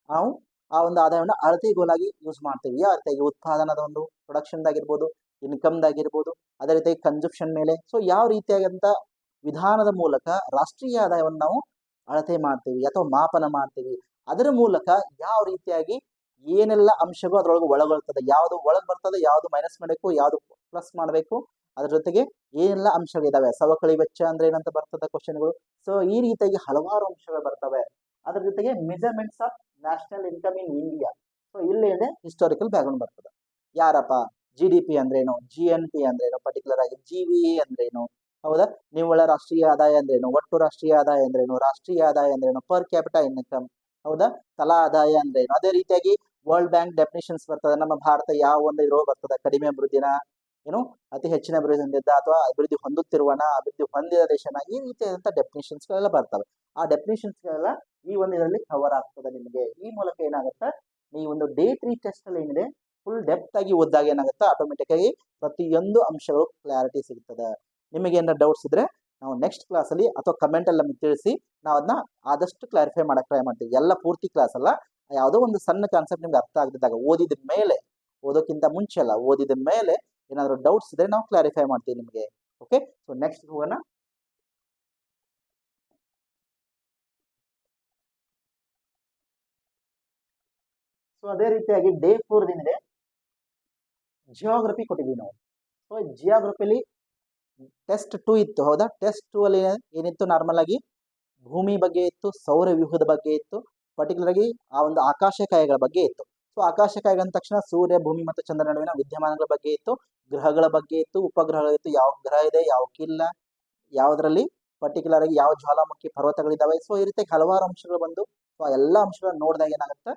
ನಾವು ಆ ಒಂದು ಆದಾಯವನ್ನು ಅಳತೆಗೋಲಾಗಿ ಯೂಸ್ ಮಾಡ್ತೀವಿ, ಯಾವ ರೀತಿಯಾಗಿ ಉತ್ಪಾದನದ ಒಂದು ಪ್ರೊಡಕ್ಷನ್ದಾಗಿರ್ಬೋದು, ಇನ್ಕಮ್ದಾಗಿರ್ಬೋದು, ಅದೇ ರೀತಿಯಾಗಿ ಕನ್ಸಂಪ್ಷನ್ ಮೇಲೆ. ಸೊ ಯಾವ ರೀತಿಯಾದಂತ ವಿಧಾನದ ಮೂಲಕ ರಾಷ್ಟ್ರೀಯ ಆದಾಯವನ್ನು ನಾವು ಅಳತೆ ಮಾಡ್ತೀವಿ ಅಥವಾ ಮಾಪನ ಮಾಡ್ತೀವಿ, ಅದರ ಮೂಲಕ ಯಾವ ರೀತಿಯಾಗಿ ಏನೆಲ್ಲ ಅಂಶಗಳು ಅದ್ರೊಳಗೆ ಒಳಗೊಳ್ತದೆ, ಯಾವ್ದು ಒಳಗೆ ಬರ್ತದೆ, ಯಾವ್ದು ಮೈನಸ್ ಮಾಡಬೇಕು, ಯಾವ್ದು ಪ್ಲಸ್ ಮಾಡಬೇಕು, ಅದ್ರ ಜೊತೆಗೆ ಏನೆಲ್ಲ ಅಂಶಗಳಿದಾವೆ, ಸವಕಳಿ ವೆಚ್ಚ ಅಂದ್ರೆ ಏನಂತ ಬರ್ತದೆ ಕ್ವಶನ್ಗಳು. ಸೊ ಈ ರೀತಿಯಾಗಿ ಹಲವಾರು ಅಂಶಗಳು ಬರ್ತವೆ. ಅದ್ರ ಜೊತೆಗೆ measurements of national income in India. So ಇಲ್ಲಿ ಹಿಸ್ಟಾರಿಕಲ್ ಬ್ಯಾಕ್ಗ್ರೌಂಡ್ ಬರ್ತದೆ. ಯಾರಪ್ಪ GDP ಅಂದ್ರೇನು, GNP ಅಂದ್ರೇನು, ಪರ್ಟಿಕ್ಯುಲರ್ ಆಗಿ GVA ಅಂದ್ರೇನು, ಹೌದಾ, ನಿವ್ವಳ ರಾಷ್ಟ್ರೀಯ ಆದಾಯ ಅಂದ್ರೇನು, ಒಟ್ಟು ರಾಷ್ಟ್ರೀಯ ಆದಾಯ ಅಂದ್ರೇನು, ರಾಷ್ಟ್ರೀಯ ಆದಾಯ ಅಂದ್ರೇನು, ಪರ್ ಕ್ಯಾಪಿಟಾ ಇನ್ಕಮ್, ಹೌದಾ, ತಲಾ ಆದಾಯ ಅಂದ್ರೇನು. ಅದೇ ರೀತಿಯಾಗಿ ವರ್ಲ್ಡ್ ಬ್ಯಾಂಕ್ ಡೆಫಿನಿಷನ್ಸ್ ಬರ್ತದೆ. ನಮ್ಮ ಭಾರತ ಯಾವ ಒಂದು ಇದ್ರೊಳಗೆ ಬರ್ತದೆ, ಕಡಿಮೆ ಅಭಿವೃದ್ಧಿನ, ಏನು ಅತಿ ಹೆಚ್ಚಿನ ಅಭಿವೃದ್ಧಿ ಹೊಂದಿದ್ದ, ಅಥವಾ ಅಭಿವೃದ್ಧಿ ಹೊಂದುತ್ತಿರುವನ, ಅಭಿವೃದ್ಧಿ ಹೊಂದಿದ ದೇಶನ, ಈ ರೀತಿಯಾದಂತ ಡೆಫಿನಿಷನ್ಸ್ ಗಳೆಲ್ಲ ಬರ್ತವೆ. ಆ ಡೆಫಿನಿಷನ್ಸ್ ಗಳೆಲ್ಲ ಈ ಒಂದು ಇದರಲ್ಲಿ ಕವರ್ ಆಗ್ತದೆ ನಿಮಗೆ. ಈ ಮೂಲಕ ಏನಾಗುತ್ತೆ, ಈ ಒಂದು ಡೇ 3 ಟೆಸ್ಟ್ ಅಲ್ಲಿ ಏನಿದೆ ಫುಲ್ ಡೆಪ್ತ್ ಆಗಿ ಓದಿದಾಗ ಏನಾಗುತ್ತೆ, ಆಟೋಮೆಟಿಕ್ ಆಗಿ ಪ್ರತಿಯೊಂದು ಅಂಶಗಳು ಕ್ಲಾರಿಟಿ ಸಿಗ್ತದೆ. ನಿಮಗೆ ಏನಾರ ಡೌಟ್ಸ್ ಇದ್ರೆ ನಾವು ನೆಕ್ಸ್ಟ್ ಕ್ಲಾಸ್ ಅಲ್ಲಿ ಅಥವಾ ಕಮೆಂಟ್ ಅಲ್ಲಿ ನಮಗೆ ತಿಳಿಸಿ, ನಾವು ಅದನ್ನ ಆದಷ್ಟು ಕ್ಲಾರಿಫೈ ಮಾಡಕ್ ಟ್ರೈ ಮಾಡ್ತೀವಿ. ಎಲ್ಲ ಪೂರ್ತಿ ಕ್ಲಾಸ್ ಅಲ್ಲ, ಯಾವುದೋ ಒಂದು ಸಣ್ಣ ಕಾನ್ಸೆಪ್ಟ್ ನಿಮ್ಗೆ ಅರ್ಥ ಆಗದಿದ್ದಾಗ, ಓದಿದ ಮೇಲೆ, ಓದೋಕ್ಕಿಂತ ಮುಂಚೆ ಅಲ್ಲ, ಓದಿದ ಮೇಲೆ ಏನಾದ್ರು ಡೌಟ್ಸ್ ಇದ್ರೆ ನಾವು ಕ್ಲಾರಿಫೈ ಮಾಡ್ತೀವಿ ನಿಮಗೆ. ಓಕೆ, ಸೊ ನೆಕ್ಸ್ಟ್ ಹೋಗೋಣ. ಸೊ ಅದೇ ರೀತಿಯಾಗಿ ಡೇ 4 ಏನಿದೆ ಜಿಯೋಗ್ರಫಿ ಕೊಟ್ಟಿದ್ದೀವಿ ನಾವು. ಸೊ ಜಿಯೋಗ್ರಫಿಲಿ ಟೆಸ್ಟ್ 2 ಇತ್ತು, ಹೌದಾ. ಟೆಸ್ಟ್ 2 ಅಲ್ಲಿ ಏನಿತ್ತು, ನಾರ್ಮಲ್ ಆಗಿ ಭೂಮಿ ಬಗ್ಗೆ ಇತ್ತು, ಸೌರ ವ್ಯೂಹದ ಬಗ್ಗೆ ಇತ್ತು, ಪರ್ಟಿಕ್ಯುಲರ್ ಆಗಿ ಆ ಒಂದು ಆಕಾಶಕಾಯಗಳ ಬಗ್ಗೆ ಇತ್ತು. ಸೊ ಆಕಾಶಕಾಯಗಳ ಅಂದ ತಕ್ಷಣ ಸೂರ್ಯ, ಭೂಮಿ ಮತ್ತು ಚಂದ್ರ ನಡುವಿನ ವಿದ್ಯಮಾನಗಳ ಬಗ್ಗೆ ಇತ್ತು, ಗ್ರಹಗಳ ಬಗ್ಗೆ ಇತ್ತು, ಉಪಗ್ರಹಗಳಿತ್ತು, ಯಾವ ಗ್ರಹ ಇದೆ, ಯಾವಕ್ಕಿಲ್ಲ, ಯಾವುದರಲ್ಲಿ ಪರ್ಟಿಕ್ಯುಲರ್ ಆಗಿ ಯಾವ ಜ್ವಾಲಾಮುಖಿ ಪರ್ವತಗಳಿದ್ದಾವೆ. ಸೊ ಈ ರೀತಿ ಹಲವಾರು ಅಂಶಗಳು ಬಂದು, ಸೊ ಎಲ್ಲ ಅಂಶಗಳನ್ನ ನೋಡಿದಾಗ ಏನಾಗುತ್ತೆ,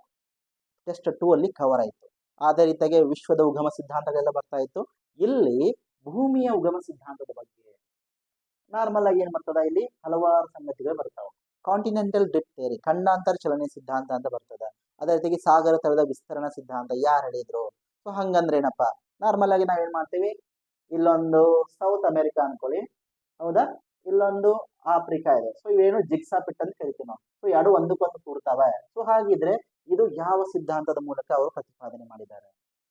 ಟೆಸ್ಟ್ 2 ಅಲ್ಲಿ ಕವರ್ ಆಯಿತು. ಅದೇ ರೀತಿಯಾಗಿ ವಿಶ್ವದ ಉಗಮ ಸಿದ್ಧಾಂತಗಳೆಲ್ಲ ಬರ್ತಾ ಇತ್ತು. ಇಲ್ಲಿ ಭೂಮಿಯ ಉಗಮ ಸಿದ್ಧಾಂತದ ಬಗ್ಗೆ ನಾರ್ಮಲ್ ಆಗಿ ಏನ್ ಬರ್ತದ, ಇಲ್ಲಿ ಹಲವಾರು ಸಂಗತಿಗಳು ಬರ್ತಾವೆ. ಕಾಂಟಿನೆಂಟಲ್ ಡ್ರಿಫ್ಟ್ ಥಿಯರಿ, ಖಂಡಾಂತರ ಚಲನೆ ಸಿದ್ಧಾಂತ ಅಂತ ಬರ್ತದೆ. ಅದೇ ರೀತಿಯಾಗಿ ಸಾಗರ ತಳದ ವಿಸ್ತರಣಾ ಸಿದ್ಧಾಂತ ಯಾರು ಹೇಳಿದ್ರು. ಸೊ ಹಂಗಂದ್ರೆ ಏನಪ್ಪ, ನಾರ್ಮಲ್ ಆಗಿ ನಾವೇನ್ ಮಾಡ್ತೀವಿ, ಇಲ್ಲೊಂದು ಸೌತ್ ಅಮೆರಿಕಾ ಅನ್ಕೊಳ್ಳಿ, ಹೌದಾ, ಇಲ್ಲೊಂದು ಆಫ್ರಿಕಾ ಇದೆ. ಸೊ ಇವೇನು ಜಿಗ್ಸಾ ಪಿಟ್ ಅಂತ ಕರಿತೀವಿ ನಾವು. ಸೊ ಎರಡು ಒಂದಕ್ಕೊಂದು ಕೂಡ್ತಾವೆ. ಸೊ ಹಾಗಿದ್ರೆ ಇದು ಯಾವ ಸಿದ್ಧಾಂತದ ಮೂಲಕ ಅವರು ಪ್ರತಿಪಾದನೆ ಮಾಡಿದ್ದಾರೆ.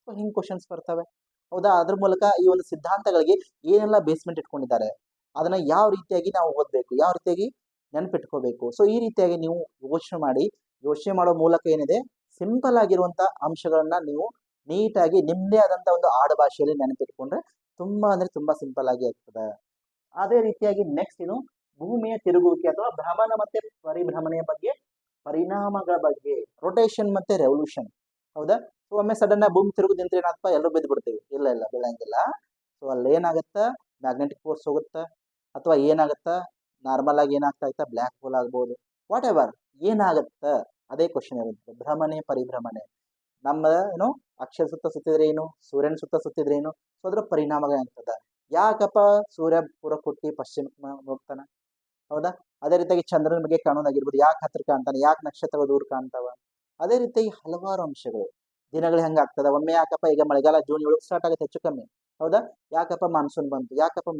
ಸೊ ಹಿಂಗ್ ಕ್ವಶನ್ಸ್ ಬರ್ತವೆ, ಹೌದಾ. ಅದ್ರ ಮೂಲಕ ಈ ಒಂದು ಸಿದ್ಧಾಂತಗಳಿಗೆ ಏನೆಲ್ಲ ಬೇಸ್ಮೆಂಟ್ ಇಟ್ಕೊಂಡಿದ್ದಾರೆ, ಅದನ್ನ ಯಾವ ರೀತಿಯಾಗಿ ನಾವು ಓದ್ಬೇಕು, ಯಾವ ರೀತಿಯಾಗಿ ನೆನಪಿಟ್ಕೋಬೇಕು. ಸೊ ಈ ರೀತಿಯಾಗಿ ನೀವು ಯೋಚನೆ ಮಾಡೋ ಮೂಲಕ ಏನಿದೆ, ಸಿಂಪಲ್ ಆಗಿರುವಂತ ಅಂಶಗಳನ್ನ ನೀವು ನೀಟಾಗಿ ನಿಮ್ಮದೇ ಆದಂತ ಒಂದು ಆಡು ಭಾಷೆಯಲ್ಲಿ ನೆನಪಿಟ್ಕೊಂಡ್ರೆ ತುಂಬಾ ಅಂದ್ರೆ ತುಂಬಾ ಸಿಂಪಲ್ ಆಗಿ ಆಗ್ತದೆ. ಅದೇ ರೀತಿಯಾಗಿ ನೆಕ್ಸ್ಟ್ ಏನು, ಭೂಮಿಯ ತಿರುಗುವಿಕೆ ಅಥವಾ ಭ್ರಮಣ ಮತ್ತೆ ಪರಿಭ್ರಮಣೆಯ ಬಗ್ಗೆ, ಪರಿಣಾಮಗಳ ಬಗ್ಗೆ, ರೊಟೇಷನ್ ಮತ್ತೆ ರೆವಲ್ಯೂಷನ್, ಹೌದಾ. ಸೊ ಒಮ್ಮೆ ಸಡನ್ ಭೂಮಿ ತಿರುಗುದು ನಿಂತ್ರೆ ಏನಾಗ್ತಪ್ಪ, ಎಲ್ಲರೂ ಬಿದ್ದು ಬಿಡ್ತೀವಿ. ಇಲ್ಲ ಇಲ್ಲ, ಬೀಳಂಗಿಲ್ಲ. ಸೊ ಅಲ್ಲಿ ಏನಾಗತ್ತ, ಮ್ಯಾಗ್ನೆಟಿಕ್ ಫೋರ್ಸ್ ಹೋಗುತ್ತಾ, ಅಥವಾ ಏನಾಗತ್ತ, ನಾರ್ಮಲ್ ಆಗಿ ಏನಾಗ್ತಾ ಇತ್ತ, ಬ್ಲ್ಯಾಕ್ ಹೋಲ್ ಆಗ್ಬೋದು, ವಾಟ್ ಎವರ್ ಏನಾಗತ್ತ, ಅದೇ ಕ್ವಶನ್ ಇರುತ್ತೆ. ಭ್ರಮಣೆ ಪರಿಭ್ರಮಣೆ, ನಮ್ಮ ಏನು ಅಕ್ಷರ ಸುತ್ತ ಸುತ್ತಿದ್ರೆ ಏನು, ಸೂರ್ಯನ ಸುತ್ತ ಸುತ್ತಿದ್ರೆ ಏನು, ಸೊ ಅದ್ರ ಪರಿಣಾಮಗಳಾಗ್ತದ. ಯಾಕಪ್ಪ ಸೂರ್ಯ ಪೂರ್ವಕ್ಕೆ ಹುಟ್ಟಿ ಪಶ್ಚಿಮಕ್ಕೆ ಹೋಗ್ತಾನ? ಹೌದಾ? ಅದೇ ರೀತಿಯಾಗಿ ಚಂದ್ರನ ಬಗ್ಗೆ ಕಾಣೋದಾಗಿರ್ಬೋದು, ಯಾಕೆ ಹತ್ರ ಕಾಣ್ತಾನೆ, ಯಾಕೆ ನಕ್ಷತ್ರಗಳು ದೂರ ಕಾಣ್ತಾವ? ಅದೇ ರೀತಿಯಾಗಿ ಹಲವಾರು ಅಂಶಗಳು. ದಿನಗಳು ಹೆಂಗಾಗ್ತದ, ಒಮ್ಮೆ ಯಾಕಪ್ಪ ಈಗ ಮಳೆಗಾಲ ಜೂನ್ 7 ಸ್ಟಾರ್ಟ್ ಆಗುತ್ತೆ ಹೆಚ್ಚು ಕಮ್ಮಿ, ಹೌದಾ? ಯಾಕಪ್ಪ ಮಾನ್ಸೂನ್ ಬಂತು, ಯಾಕಪ್ಪ